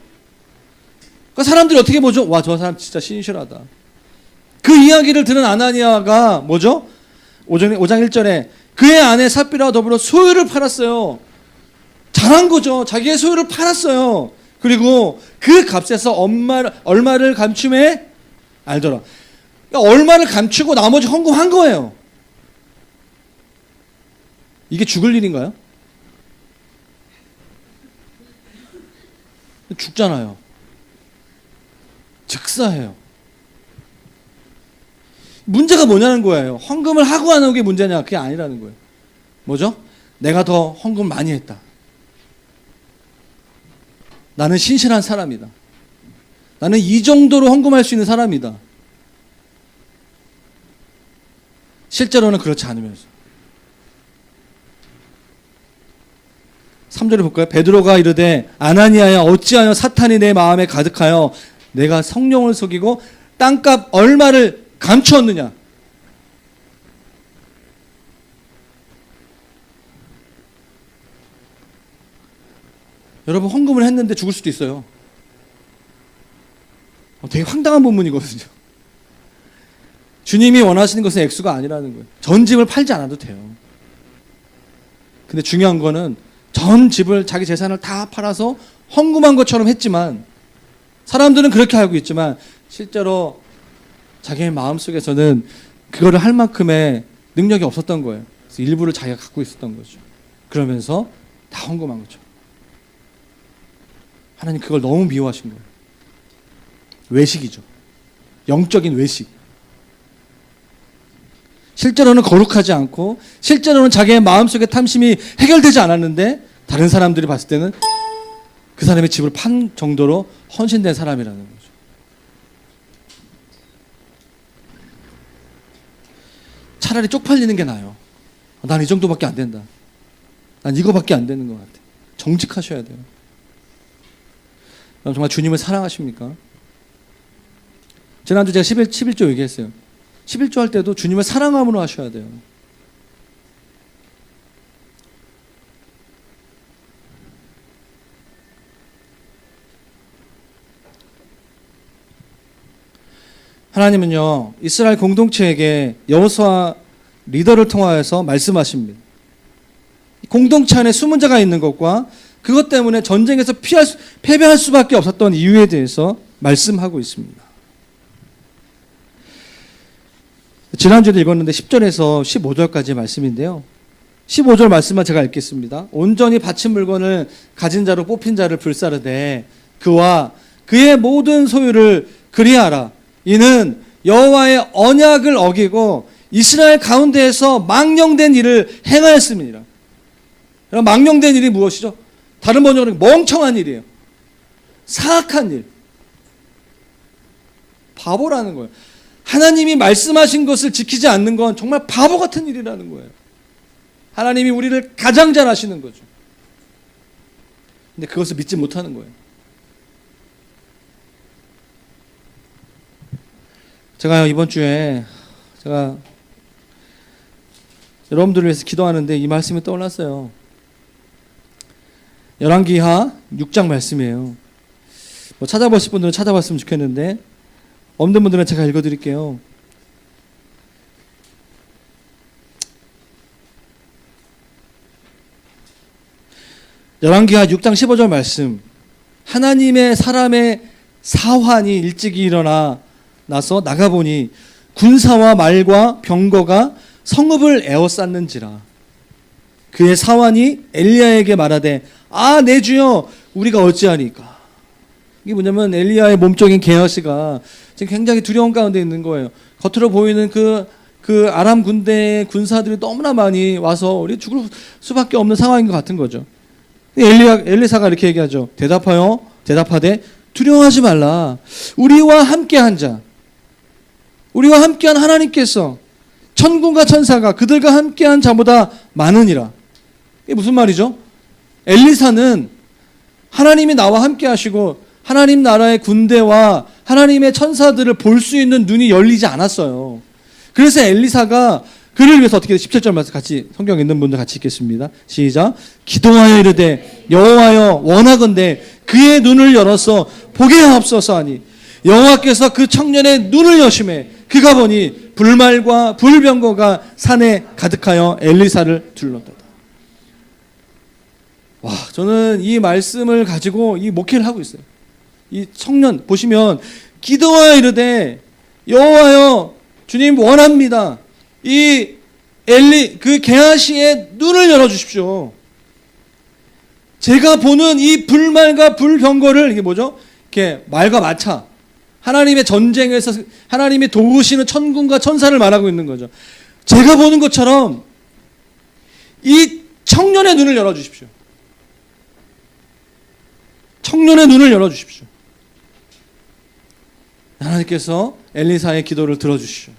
그러니까 사람들이 어떻게 보죠? 와, 저 사람 진짜 신실하다. 그 이야기를 들은 아나니아가 뭐죠? 5장 1절에 그의 아내 삽비라와 더불어 소유를 팔았어요. 잘한 거죠. 자기의 소유를 팔았어요. 그리고 그 값에서 얼마를 감춤해 알더라. 그러니까 얼마를 감추고 나머지 헌금한 거예요. 이게 죽을 일인가요? 죽잖아요. 즉 학사해요. 문제가 뭐냐는 거예요. 헌금을 하고 안 하는 게 문제냐? 그게 아니라는 거예요. 뭐죠? 내가 더 헌금을 많이 했다. 나는 신실한 사람이다. 나는 이 정도로 헌금할 수 있는 사람이다. 실제로는 그렇지 않으면서. 3절을 볼까요? 베드로가 이르되 아나니아야 어찌하여 사탄이 내 마음에 가득하여 내가 성령을 속이고 땅값 얼마를 감추었느냐. 여러분 헌금을 했는데 죽을 수도 있어요. 되게 황당한 본문이거든요. 주님이 원하시는 것은 액수가 아니라는 거예요. 전 집을 팔지 않아도 돼요. 근데 중요한 거는 전 집을 자기 재산을 다 팔아서 헌금한 것처럼 했지만 사람들은 그렇게 알고 있지만 실제로 자기의 마음속에서는 그거를 할 만큼의 능력이 없었던 거예요. 그래서 일부를 자기가 갖고 있었던 거죠. 그러면서 다 헌금한 거죠. 하나님 그걸 너무 미워하신 거예요. 외식이죠. 영적인 외식. 실제로는 거룩하지 않고 실제로는 자기의 마음속의 탐심이 해결되지 않았는데 다른 사람들이 봤을 때는 그 사람의 집을 판 정도로 헌신된 사람이라는 거죠. 차라리 쪽팔리는 게 나아요. 난 이 정도밖에 안 된다. 난 이거밖에 안 되는 것 같아. 정직하셔야 돼요. 정말 주님을 사랑하십니까? 지난주 제가 11조 얘기했어요. 11조 할 때도 주님을 사랑함으로 하셔야 돼요. 하나님은요 이스라엘 공동체에게 여호수아 리더를 통하여서 말씀하십니다. 공동체 안에 숨은 자가 있는 것과 그것 때문에 전쟁에서 패배할 수밖에 없었던 이유에 대해서 말씀하고 있습니다. 지난주에도 읽었는데 10절에서 15절까지 말씀인데요. 15절 말씀만 제가 읽겠습니다. 온전히 바친 물건을 가진 자로 뽑힌 자를 불사르되 그와 그의 모든 소유를 그리하라. 이는 여호와의 언약을 어기고 이스라엘 가운데에서 망령된 일을 행하였습니다. 망령된 일이 무엇이죠? 다른 번역으로 멍청한 일이에요. 사악한 일. 바보라는 거예요. 하나님이 말씀하신 것을 지키지 않는 건 정말 바보 같은 일이라는 거예요. 하나님이 우리를 가장 잘 아시는 거죠. 근데 그것을 믿지 못하는 거예요. 제가 이번 주에 제가 여러분들을 위해서 기도하는데 이 말씀이 떠올랐어요. 열왕기하 6장 말씀이에요. 찾아보실 분들은 찾아봤으면 좋겠는데 없는 분들은 제가 읽어드릴게요. 열왕기하 6장 15절 말씀. 하나님의 사람의 사환이 일찍이 일어나 나서 나가보니 군사와 말과 병거가 성읍을 에워쌌는지라. 그의 사환이 엘리야에게 말하되 내 주여 우리가 어찌하니까. 이게 뭐냐면 엘리야의 몸적인 게하시가 지금 굉장히 두려운 가운데 있는 거예요. 겉으로 보이는 그 아람 군대의 군사들이 너무나 많이 와서 우리 죽을 수밖에 없는 상황인 것 같은 거죠. 엘리사가 이렇게 얘기하죠. 대답하되 두려워하지 말라. 우리와 함께한 자, 우리와 함께한 하나님께서 천군과 천사가 그들과 함께한 자보다 많으니라. 이게 무슨 말이죠? 엘리사는 하나님이 나와 함께 하시고 하나님 나라의 군대와 하나님의 천사들을 볼 수 있는 눈이 열리지 않았어요. 그래서 엘리사가 그를 위해서 어떻게 17절 말씀 같이 성경 있는 분들 같이 읽겠습니다. 시작. 기도하여 이르되 여호와여 원하건대 그의 눈을 열어서 보게 하옵소서 하니 여호와께서 그 청년의 눈을 여심해 그가 보니 불말과 불병거가 산에 가득하여 엘리사를 둘렀다. 와, 저는 이 말씀을 가지고 이 목회를 하고 있어요. 이 청년 보시면 기도하여 이르되 여호와여 주님 원합니다. 그 게하시의 눈을 열어 주십시오. 제가 보는 이 불말과 불병거를 이게 뭐죠? 이렇게 말과 마차 하나님의 전쟁에서 하나님이 도우시는 천군과 천사를 말하고 있는 거죠. 제가 보는 것처럼 이 청년의 눈을 열어주십시오. 청년의 눈을 열어주십시오. 하나님께서 엘리사의 기도를 들어주시오.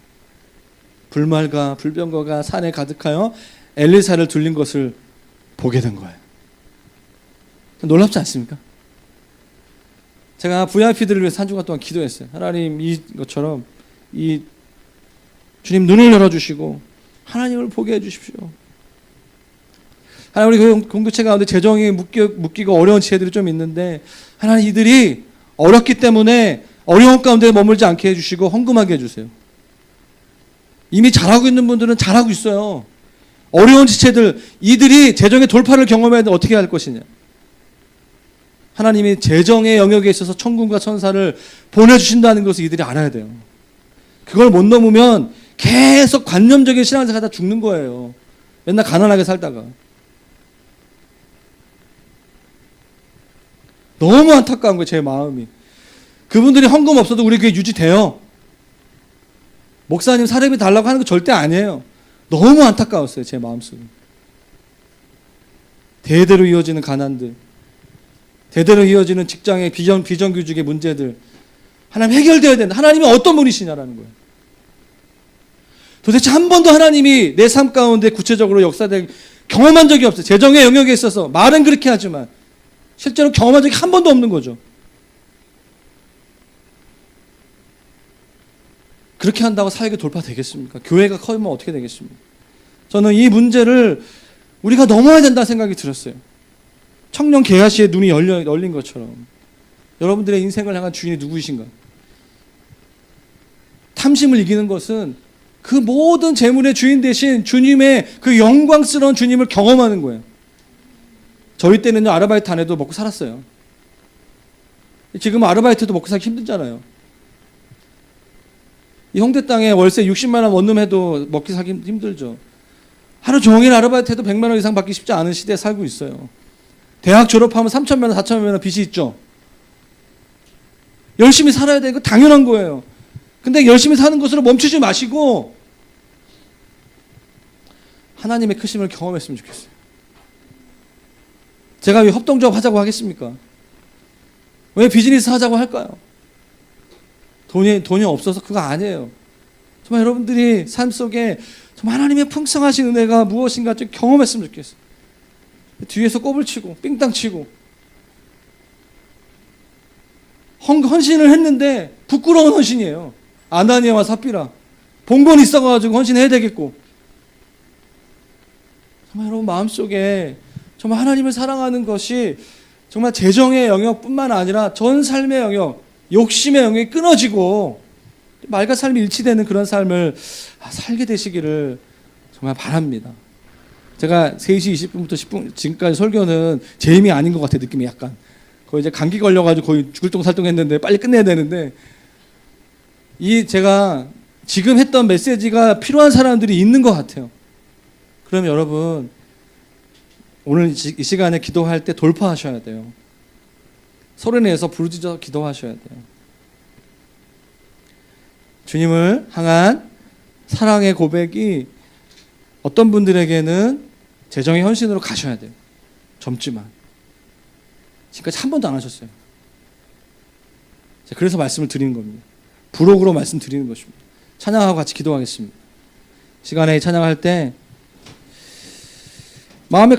불말과 불병거가 산에 가득하여 엘리사를 둘린 것을 보게 된 거예요. 놀랍지 않습니까? 제가 VIP들을 위해서 한 주간 동안 기도했어요. 하나님 이것처럼 이 주님 눈을 열어주시고 하나님을 보게 해주십시오. 하나님 우리 공동체 가운데 재정이 묶이고 어려운 지혜들이 좀 있는데 하나님 이들이 어렵기 때문에 어려운 가운데 머물지 않게 해주시고 헌금하게 해주세요. 이미 잘하고 있는 분들은 잘하고 있어요. 어려운 지체들 이들이 재정의 돌파를 경험해야 되는데 어떻게 할 것이냐. 하나님이 재정의 영역에 있어서 천군과 천사를 보내주신다는 것을 이들이 알아야 돼요. 그걸 못 넘으면 계속 관념적인 신앙생활 하다 죽는 거예요. 맨날 가난하게 살다가. 너무 안타까운 거예요. 제 마음이. 그분들이 헌금 없어도 우리 교회 유지돼요. 목사님 사례비 달라고 하는 거 절대 아니에요. 너무 안타까웠어요. 제 마음속에. 대대로 이어지는 가난들, 대대로 이어지는 직장의 비정규직의 문제들 하나님 해결되어야 된다. 하나님이 어떤 분이시냐라는 거예요. 도대체 한 번도 하나님이 내 삶 가운데 구체적으로 역사될 경험한 적이 없어요. 재정의 영역에 있어서 말은 그렇게 하지만 실제로 경험한 적이 한 번도 없는 거죠. 그렇게 한다고 사역이 돌파되겠습니까? 교회가 커지면 어떻게 되겠습니까? 저는 이 문제를 우리가 넘어야 된다는 생각이 들었어요. 청년 게하시의 눈이 열린 것처럼 여러분들의 인생을 향한 주인이 누구이신가? 탐심을 이기는 것은 그 모든 재물의 주인 대신 주님의 그 영광스러운 주님을 경험하는 거예요. 저희 때는요 아르바이트 안 해도 먹고 살았어요. 지금 아르바이트도 먹고 살기 힘들잖아요. 이 홍대 땅에 월세 60만 원 원룸해도 먹기 살기 힘들죠. 하루 종일 아르바이트 해도 100만 원 이상 받기 쉽지 않은 시대에 살고 있어요. 대학 졸업하면 3천만 원, 4천만 원 빚이 있죠. 열심히 살아야 되는 거 당연한 거예요. 근데 열심히 사는 것으로 멈추지 마시고 하나님의 크심을 경험했으면 좋겠어요. 제가 왜 협동조합 하자고 하겠습니까? 왜 비즈니스 하자고 할까요? 돈이 없어서 그거 아니에요. 정말 여러분들이 삶 속에 정말 하나님의 풍성하신 은혜가 무엇인가 좀 경험했으면 좋겠어요. 뒤에서 꼽을 치고 삥땅 치고 헌신을 했는데 부끄러운 헌신이에요. 아나니아와 삽비라 본건 있어가지고 헌신해야 되겠고 정말 여러분 마음속에 정말 하나님을 사랑하는 것이 정말 재정의 영역뿐만 아니라 전 삶의 영역 욕심의 영역이 끊어지고 말과 삶이 일치되는 그런 삶을 살게 되시기를 정말 바랍니다. 제가 3시 20분부터 10분 지금까지 설교는 제 힘이 아닌 것 같아요. 느낌이 약간 거의 이제 감기 걸려가지고 거의 죽을 똥살똥 했는데 빨리 끝내야 되는데 제가 지금 했던 메시지가 필요한 사람들이 있는 것 같아요. 그러면 여러분 오늘 이 시간에 기도할 때 돌파하셔야 돼요. 소리 내서 부르짖어 기도하셔야 돼요. 주님을 향한 사랑의 고백이 어떤 분들에게는 재정의 헌신으로 가셔야 돼요. 젊지만 지금까지 한 번도 안 하셨어요. 그래서 말씀을 드리는 겁니다. 부록으로 말씀드리는 것입니다. 찬양하고 같이 기도하겠습니다. 시간에 찬양할 때 마음에